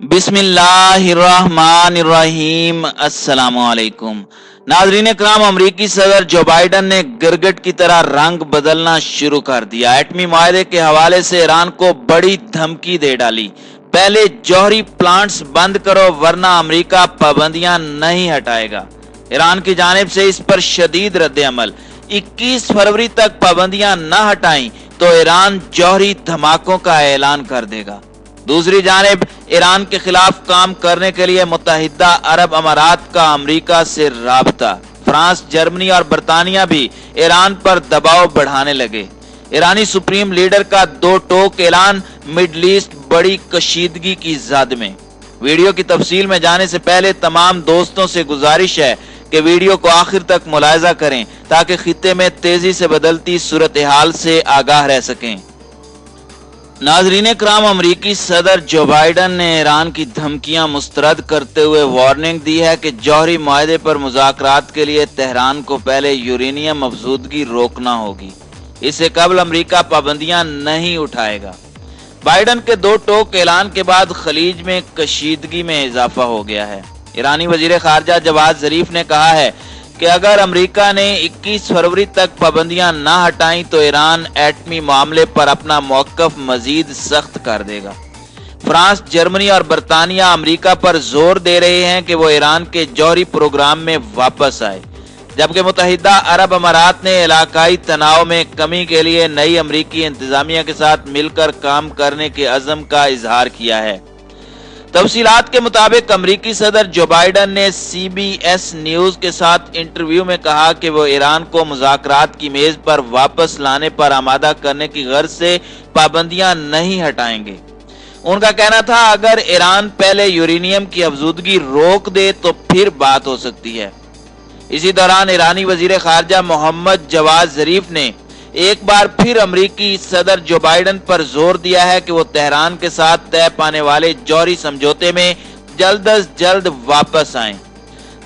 बिस्मिल्लाहिर्रहमानिर्रहीम। अस्सलाम वालेकुम नाज़रीन कराम, अमरीकी सदर जो बाइडन ने गिरगिट की तरह रंग बदलना शुरू कर दिया। एटमी मुआहदे के हवाले से ईरान को बड़ी धमकी दे डाली। पहले जौहरी प्लांट्स बंद करो वरना अमरीका पाबंदियां नहीं हटाएगा। ईरान की जानिब से इस पर शदीद रद्द अमल। 21 फरवरी तक पाबंदियां न हटाई तो ईरान जौहरी धमाकों का ऐलान कर देगा। दूसरी जानिब ईरान के खिलाफ काम करने के लिए मुत्तहिदा अरब अमारात का अमरीका से राबता। फ्रांस, जर्मनी और बरतानिया भी ईरान पर दबाव बढ़ाने लगे। ईरानी सुप्रीम लीडर का दो टोक ऐलान, मिडल ईस्ट बड़ी कशीदगी की जद में। वीडियो की तफसील में जाने से पहले तमाम दोस्तों से गुजारिश है कि वीडियो को आखिर तक मुलाहिजा करें ताकि खित्ते में तेजी से बदलती सूरत हाल से आगाह रह सकें। नाजरीन कराम, अमरीकी सदर जो बाइडन ने ईरान की धमकियां मुस्तरद करते हुए वार्निंग दी है कि जौहरी मुआहदे पर मुज़ाकरात के लिए तेहरान को पहले यूरेनियम अफजूदगी रोकना होगी। इससे कबल अमरीका पाबंदियां नहीं उठाएगा। बाइडन के दो टोक ऐलान के बाद खलीज में कशीदगी में इजाफा हो गया है। ईरानी वजीर खारजा जवाद जरीफ ने कहा है कि अगर अमेरिका ने 21 फरवरी तक पाबंदियां न हटाई तो ईरान एटमी मामले पर अपना मौक़िफ़ मजीद सख्त कर देगा। फ्रांस, जर्मनी और बरतानिया अमेरिका पर जोर दे रहे हैं कि वो ईरान के जौहरी प्रोग्राम में वापस आए, जबकि मुत्तहिदा अरब अमारात ने इलाकाई तनाव में कमी के लिए नई अमरीकी इंतजामिया के साथ मिलकर काम करने के अज़म का इजहार किया है। तफसीलात के मुताबिक अमरीकी सदर जो बाइडन ने CBS न्यूज के साथ इंटरव्यू में कहा कि वो ईरान को मुज़ाकरात की मेज पर वापस लाने पर आमादा करने की गर्ज से पाबंदियां नहीं हटाएंगे। उनका कहना था अगर ईरान पहले यूरेनियम की अफजूदगी रोक दे तो फिर बात हो सकती है। इसी दौरान ईरानी वजीर खारजा मोहम्मद जवाद जरीफ ने एक बार फिर अमरीकी सदर जो बाइडन पर जोर दिया है कि वो तेहरान के साथ तय पाने वाले जौहरी समझौते में जल्द अज जल्द वापस आएं।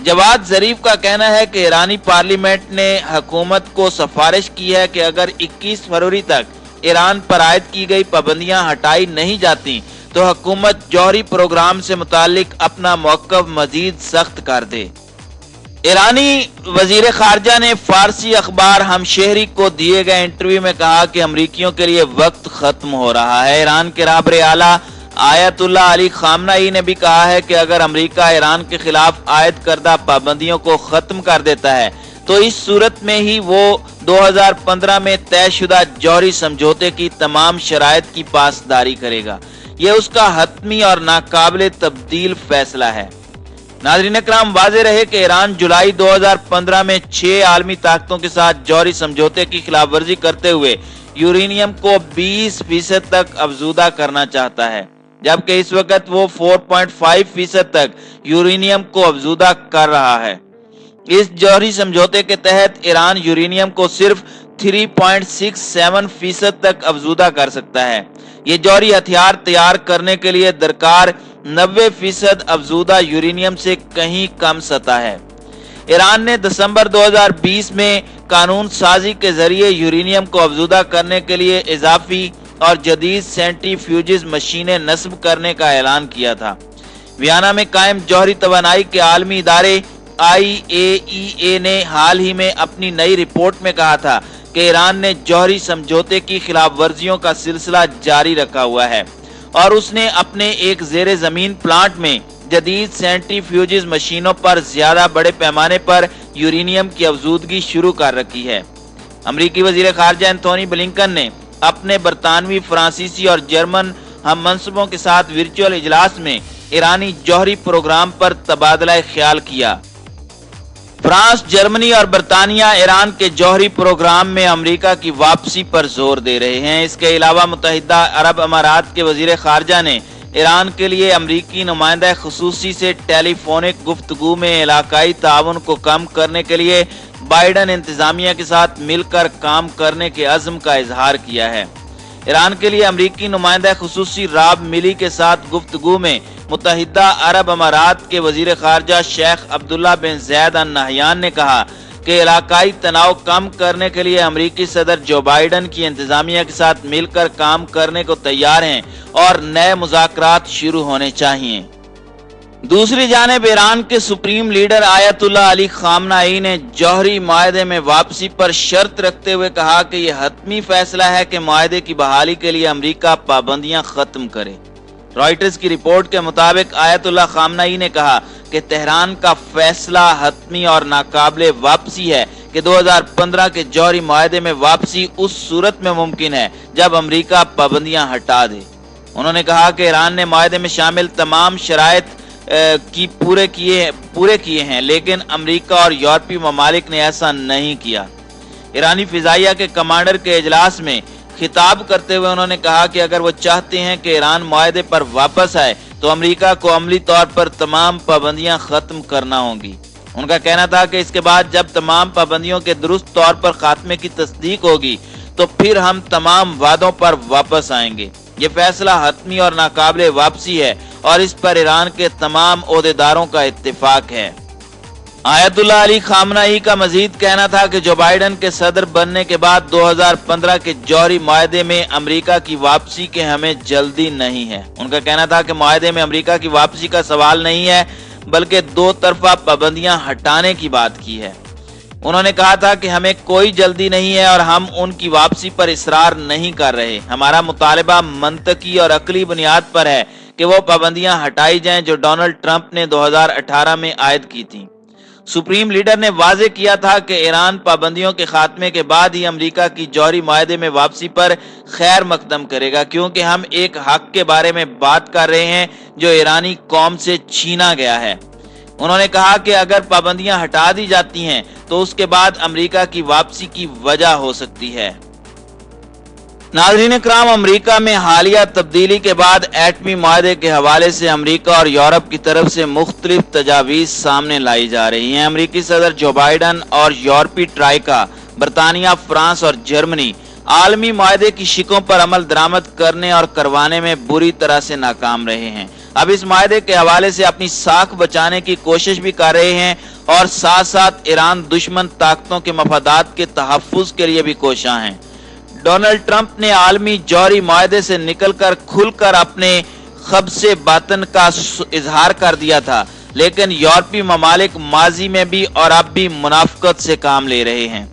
जवाद जरीफ का कहना है कि ईरानी पार्लियामेंट ने हुकूमत को सिफारिश की है कि अगर 21 फरवरी तक ईरान पर आयद की गई पाबंदियां हटाई नहीं जाती तो हुकूमत जौहरी प्रोग्राम से मुतालिक अपना मौक़िफ़ मजीद सख्त कर दे। ईरानी वजीर खारजा ने फारसी अखबार हमशहरी को दिए गए इंटरव्यू में कहा कि अमरीकियों के लिए वक्त खत्म हो रहा है। ईरान के रहबर आला आयतुल्लाह अली खामनाई ने भी कहा है कि अगर अमरीका ईरान के खिलाफ आयद करदा पाबंदियों को खत्म कर देता है तो इस सूरत में ही वो 2015 में तयशुदा जौहरी समझौते की तमाम शराइत की पासदारी करेगा। ये उसका हतमी और नाकाबिले तब्दील फैसला है। नाज़रीन कराम, वाज़ेह रहे कि ईरान जुलाई 2015 में 6 आलमी ताकतों के साथ जौहरी समझौते की खिलाफ वर्जी करते हुए यूरेनियम को 20% तक अफजूदा करना चाहता है, जबकि इस वक्त वो 4.5% तक यूरेनियम को अफजूदा कर रहा है। इस जौहरी समझौते के तहत ईरान यूरेनियम को सिर्फ 3.67% तक अफजूदा कर सकता है। ये जौहरी हथियार तैयार करने के लिए दरकार 90% अफजूदा यूरेनियम से कहीं कम सतह है। ईरान ने दिसंबर 2020 में कानून साजी के जरिए यूरेनियम को अफजूदा करने के लिए इजाफी और जदीद सेंट्रीफ्यूजिज मशीनें नस्ब करने का ऐलान किया था। वियना में कायम जौहरी तवानाई के आलमी इदारे IAEA ने हाल ही में अपनी नई रिपोर्ट में कहा था कि ईरान ने जौहरी समझौते की खिलाफ वर्जियों का सिलसिला जारी रखा हुआ है और उसने अपने एक ज़ेरे ज़मीन प्लांट में जदीद सेंट्रीफ्यूजिज मशीनों पर ज्यादा बड़े पैमाने पर यूरेनियम की अफजूदगी शुरू कर रखी है। अमरीकी वजीर खारजा एंथोनी ब्लिंकन ने अपने बरतानवी, फ्रांसीसी और जर्मन हम मनसबों के साथ वर्चुअल इजलास में ईरानी जौहरी प्रोग्राम पर तबादला ख्याल किया। फ्रांस, जर्मनी और बरतानिया ईरान के जौहरी प्रोग्राम में अमेरिका की वापसी पर जोर दे रहे हैं। इसके अलावा मुत्तहिदा अरब अमारात के वजीर खारजा ने ईरान के लिए अमरीकी नुमाइंदा खुसूसी से टेलीफोनिक गुफ्तगू में इलाकाई ताउन को कम करने के लिए बाइडन इंतजामिया के साथ मिलकर काम करने के अज़्म का इजहार किया है। ईरान के लिए अमरीकी नुमाइंदा खुसूसी राब मिली के साथ गुफ्तगू में मुत्तहिदा अरब अमारात के वजीर खारजा शेख अब्दुल्ला बिन ज़ैद अल नहयान ने कहा कि कि इलाकाई तनाव कम करने के लिए अमेरिकी सदर जो बाइडन की इंतजामिया के साथ मिलकर काम करने को तैयार हैं और नए मुज़ाकरात शुरू होने चाहिए। दूसरी जानिब ईरान के सुप्रीम लीडर आयतुल्लाह अली खामनाई ने जौहरी माहदे में वापसी पर शर्त रखते हुए कहा कि यह हतमी फैसला है कि माहदे की बहाली के लिए अमेरिका पाबंदियां खत्म करे। रॉयटर्स की रिपोर्ट के मुताबिक आयतुल्लाह खामनाई ने कहा कि तेहरान का फैसला हतमी और नाकाबिले वापसी है कि 2015 के जौहरी माहदे में वापसी उस सूरत में मुमकिन है जब अमेरिका पाबंदियां हटा दे। उन्होंने कहा कि ईरान ने माहदे में शामिल तमाम शराइत की पूरे किए हैं, लेकिन अमेरिका और यूरोपीय ममालिक ने ऐसा नहीं किया। ईरानी फिजाइया के कमांडर के इजलास में खिताब करते हुए उन्होंने कहा कि अगर वो चाहते हैं कि ईरान माहदे पर वापस आए तो अमेरिका को अमली तौर पर तमाम पाबंदियां खत्म करना होंगी। उनका कहना था कि इसके बाद जब तमाम पाबंदियों के दुरुस्त तौर पर खात्मे की तस्दीक होगी तो फिर हम तमाम वादों पर वापस आएंगे। ये फैसला हतमी और नाकाबिले वापसी है और इस पर ईरान के तमाम ओहदेदारों का इत्तेफाक है। आयतुल्लाह अली खामनाई का मजीद कहना था कि जो बाइडन के सदर बनने के बाद 2015 के जौहरी माहदे में अमेरिका की वापसी के हमें जल्दी नहीं है। उनका कहना था कि माहदे में अमेरिका की वापसी का सवाल नहीं है, बल्कि दो तरफा पाबंदियां हटाने की बात की है। उन्होंने कहा था कि हमें कोई जल्दी नहीं है और हम उनकी वापसी पर इसरार नहीं कर रहे। हमारा मुतालबा मंतकी और अकली बुनियाद पर है कि वो पाबंदियां हटाई जाएं जो डोनाल्ड ट्रंप ने 2018 में आयद की थी। सुप्रीम लीडर ने वाजे किया था कि ईरान पाबंदियों के खात्मे के बाद ही अमेरिका की जौहरी माहदे में वापसी पर खैर मकदम करेगा, क्योंकि हम एक हक के बारे में बात कर रहे हैं जो ईरानी कौम से छीना गया है। उन्होंने कहा कि अगर पाबंदियां हटा दी जाती हैं तो उसके बाद अमेरिका की वापसी की वजह हो सकती है। नाज़रीन इकराम, अमेरिका में हालिया तब्दीली के बाद एटमी माहदे के हवाले से अमेरिका और यूरोप की तरफ से मुख्तलिफ तजावीज़ सामने लाई जा रही हैं। अमेरिकी सदर जो बाइडन और यूरोपीय ट्राइका, बरतानिया, फ्रांस और जर्मनी आलमी माहदे की शिकों पर अमल दरामद करने और करवाने में बुरी तरह से नाकाम रहे हैं। अब इस माहदे के हवाले से अपनी साख बचाने की कोशिश भी कर रहे हैं और साथ साथ ईरान दुश्मन ताकतों के मफादात के तहफ़्फ़ुज़ के लिए भी कोशां हैं। डोनाल्ड ट्रंप ने आलमी जौहरी माहदे से निकलकर खुलकर अपने खब्से बातन का इजहार कर दिया था, लेकिन यूरोपीय ममालिक माजी में भी और अब भी मुनाफिकत से काम ले रहे हैं।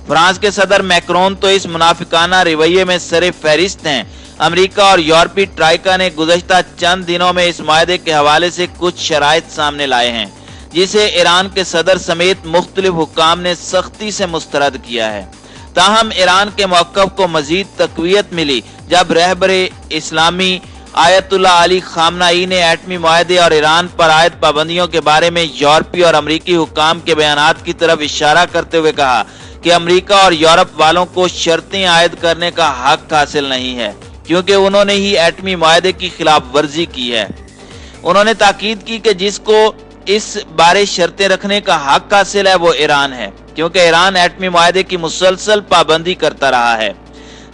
फ्रांस के सदर मैक्रोन तो इस मुनाफिकाना रवैये में सरे फहरिस्त हैं। अमेरिका और यूरोपीय ट्राइका ने गुज़श्ता चंद दिनों में इस माहदे के हवाले से कुछ शराइत सामने लाए हैं, जिसे ईरान के सदर समेत मुख्तलिफ हुक्काम ने सख्ती से मुस्तरद किया है। ताहम ईरान के मौक़िफ़ को मजीद तक़वियत मिली जब रहबरे इस्लामी आयतुल्लाह अली खामनाई ने एटमी माहदे और ईरान पर आयद पाबंदियों के बारे में यूरोपीय और अमरीकी हुक्काम के बयानात की तरफ इशारा करते हुए कहा कि अमरीका और यूरोप वालों को शर्तें आयद करने का हक हासिल नहीं है, क्योंकि उन्होंने ही एटमी माहदे की खिलाफ वर्जी की है। उन्होंने ताकीद की कि जिसको इस बारे शर्तें रखने का हक हासिल है वो ईरान है, क्योंकि ईरान एटमी माहदे की मुसलसल पाबंदी करता रहा है।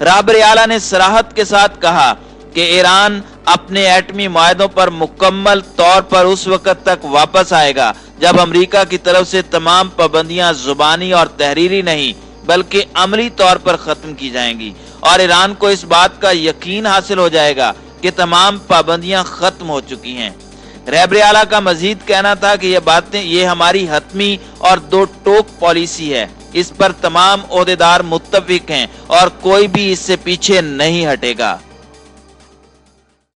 रहबर आला ने सराहत के साथ कहा कि ईरान अपने एटमी माहदों पर मुकम्मल तौर पर उस वक्त तक वापस आएगा जब अमेरिका की तरफ से तमाम पाबंदियां जुबानी और तहरीरी नहीं बल्कि अमली तौर पर खत्म की जाएंगी और ईरान को इस बात का यकीन हासिल हो जाएगा कि तमाम पाबंदियां खत्म हो चुकी हैं। रहबर आला का मजीद कहना था कि ये हमारी हतमी और दो टोक पॉलिसी है, इस पर तमाम ओहदेदार मुत्तफिक हैं और कोई भी इससे पीछे नहीं हटेगा।